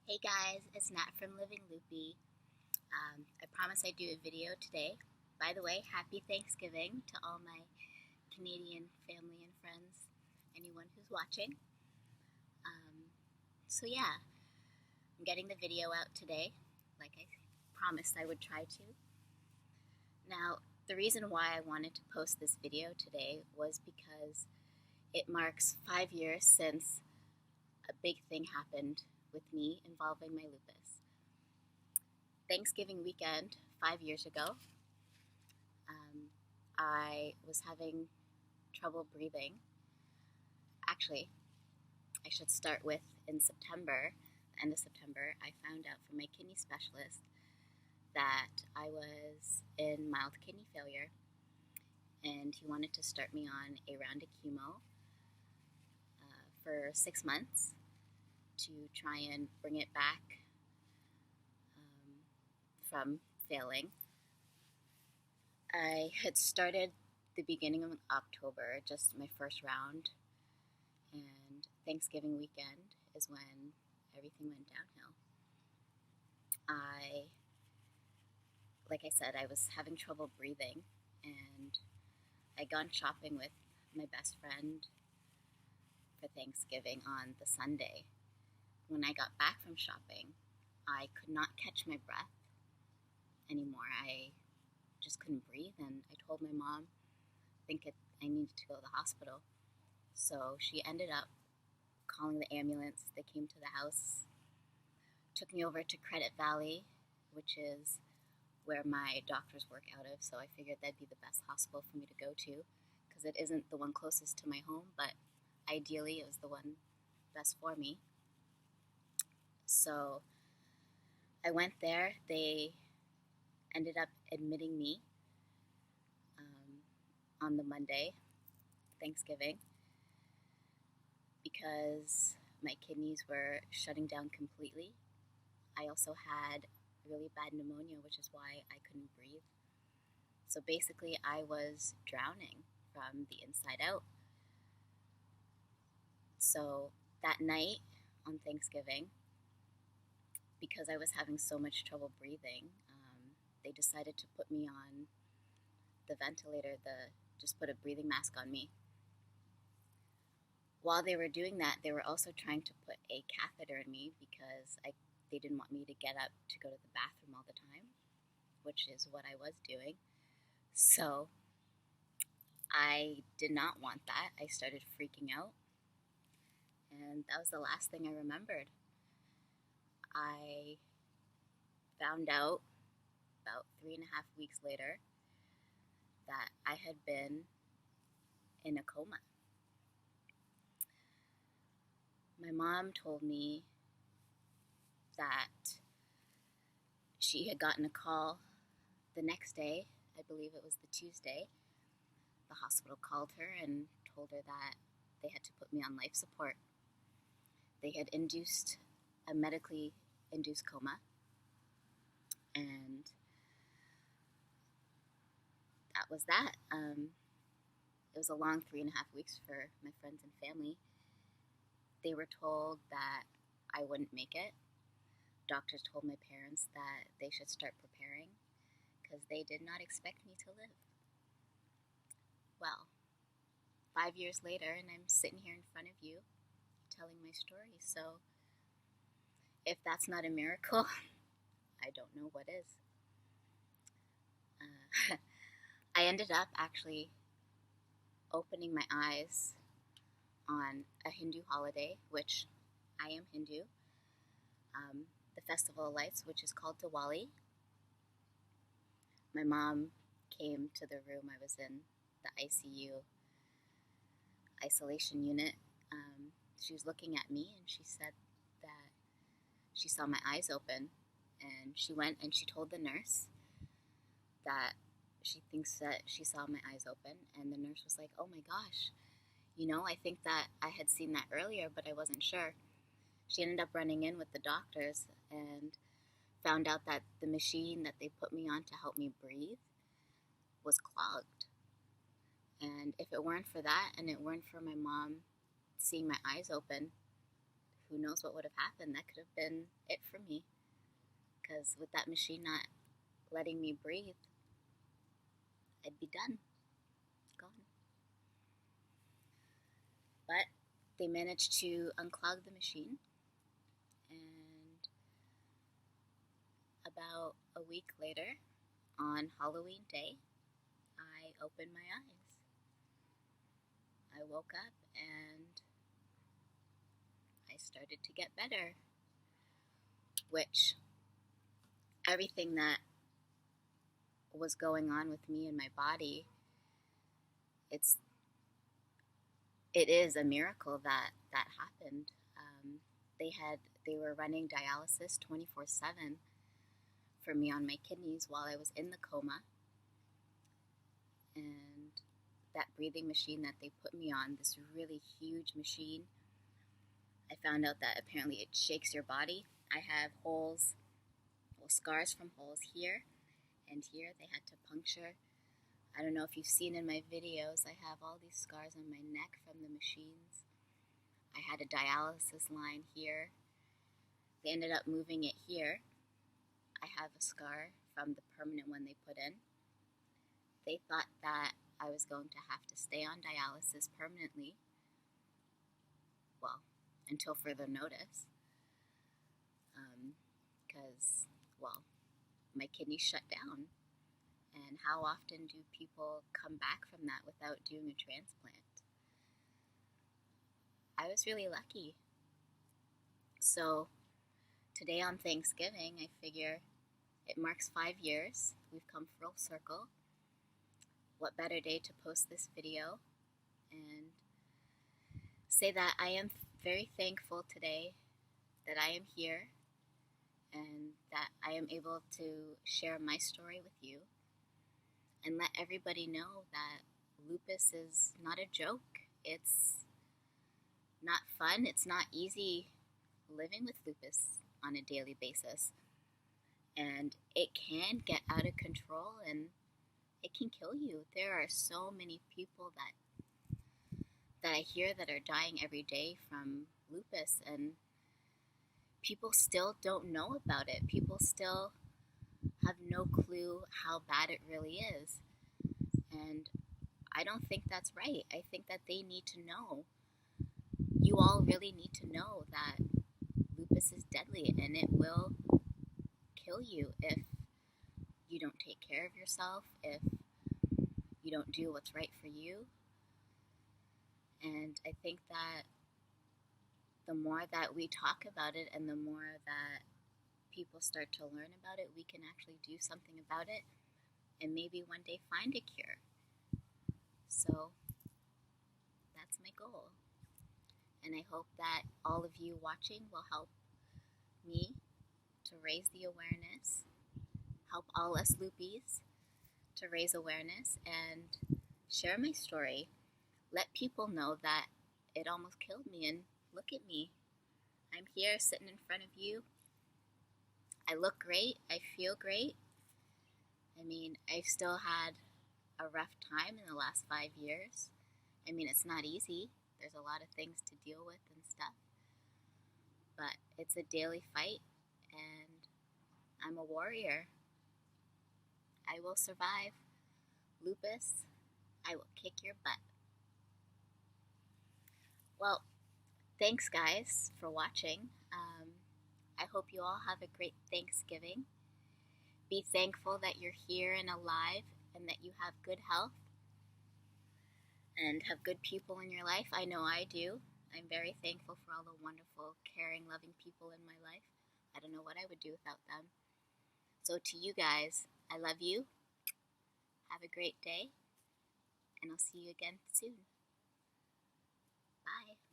Hey guys, it's Nat from Living Loopy. I promised I'd do a video today. By the way, happy Thanksgiving to all my Canadian family and friends, anyone who's watching. Um, so I'm getting the video out today, like I promised I would try to. Now, the reason why I wanted to post this video today was because it marks 5 years since a big thing happened with me involving my lupus. Thanksgiving weekend 5 years ago, um, I was having trouble breathing. Actually, I should start with in September, the end of September, I found out from my kidney specialist that I was in mild kidney failure, and he wanted to start me on a round of chemo for 6 months to try and bring it back from failing. I had started the beginning of October, just my first round, and Thanksgiving weekend is when everything went downhill. Like I said, I was having trouble breathing, and I'd gone shopping with my best friend for Thanksgiving on the Sunday. When I got back from shopping, I could not catch my breath anymore. I just couldn't breathe, and I told my mom I needed to go to the hospital. So she ended up calling the ambulance. They came to the house, took me over to Credit Valley, which is where my doctors work out of, so I figured that'd be the best hospital for me to go to, because it isn't the one closest to my home, but ideally it was the one best for me. So I went there. They ended up admitting me on the Monday, Thanksgiving, because my kidneys were shutting down completely. I also had really bad pneumonia, which is why I couldn't breathe. So basically, I was drowning from the inside out. So that night on Thanksgiving, because I was having so much trouble breathing, they decided to put me on the ventilator, just put a breathing mask on me. While they were doing that, they were also trying to put a catheter in me because they didn't want me to get up to go to the bathroom all the time, which is what I was doing. So I did not want that. I started freaking out, and that was the last thing I remembered. I found out about 3.5 weeks later that I had been in a coma. My mom told me that she had gotten a call the next day. I believe it was the Tuesday. The hospital called her and told her that they had to put me on life support. They had induced a medically induced coma, and that was that. It was a long 3.5 weeks for my friends and family. They were told that I wouldn't make it. Doctors told my parents that they should start preparing because they did not expect me to live. Well, 5 years later, and I'm sitting here in front of you telling my story. So if that's not a miracle, I don't know what is. I ended up actually opening my eyes on a Hindu holiday, which I am Hindu, the Festival of Lights, which is called Diwali. My mom came to the room I was in, the ICU isolation unit. She was looking at me, and she said that she saw my eyes open, and she went and she told the nurse that she thinks that she saw my eyes open, and the nurse was like, "Oh my gosh, I think that I had seen that earlier, but I wasn't sure." She ended up running in with the doctors and found out that the machine that they put me on to help me breathe was clogged. And if it weren't for that, and it weren't for my mom seeing my eyes open, who knows what would have happened. That could have been it for me. Because with that machine not letting me breathe, I'd be done. Gone. But they managed to unclog the machine, and about a week later, on Halloween Day, I opened my eyes. I woke up and I started to get better, which everything that was going on with me and my body, it is a miracle that happened. They were running dialysis 24/7 for me on my kidneys while I was in the coma, and that breathing machine that they put me on, this really huge machine, I found out that apparently it shakes your body. I have holes, scars from holes here and here. They had to puncture. I don't know if you've seen in my videos, I have all these scars on my neck from the machines. I had a dialysis line here. They ended up moving it here. I have a scar from the permanent one they put in. They thought that I was going to have to stay on dialysis permanently, well, until further notice, because, my kidneys shut down. And how often do people come back from that without doing a transplant? I was really lucky. So today on Thanksgiving, I figure it marks 5 years. We've come full circle. What better day to post this video and say that I am very thankful today that I am here and that I am able to share my story with you and let everybody know that lupus is not a joke. It's not fun. It's not easy living with lupus on a daily basis. And it can get out of control and it can kill you. There are so many people that I hear that are dying every day from lupus, and people still don't know about it. People still have no clue how bad it really is. And I don't think that's right. I think that they need to know. You all really need to know that lupus is deadly and it will kill you if you don't take care of yourself, if you don't do what's right for you. And I think that the more that we talk about it and the more that people start to learn about it, we can actually do something about it and maybe one day find a cure. So that's my goal. And I hope that all of you watching will help me to raise the awareness, help all us Lupies to raise awareness and share my story. Let people know that it almost killed me, and look at me. I'm here sitting in front of you. I look great. I feel great. I mean, I've still had a rough time in the last 5 years. I mean, it's not easy. There's a lot of things to deal with and stuff. But it's a daily fight, and I'm a warrior. I will survive lupus. I will kick your butt. Well, thanks guys for watching. I hope you all have a great Thanksgiving. Be thankful that you're here and alive and that you have good health and have good people in your life. I know I do. I'm very thankful for all the wonderful, caring, loving people in my life. I don't know what I would do without them. So to you guys, I love you. Have a great day, and I'll see you again soon. Bye.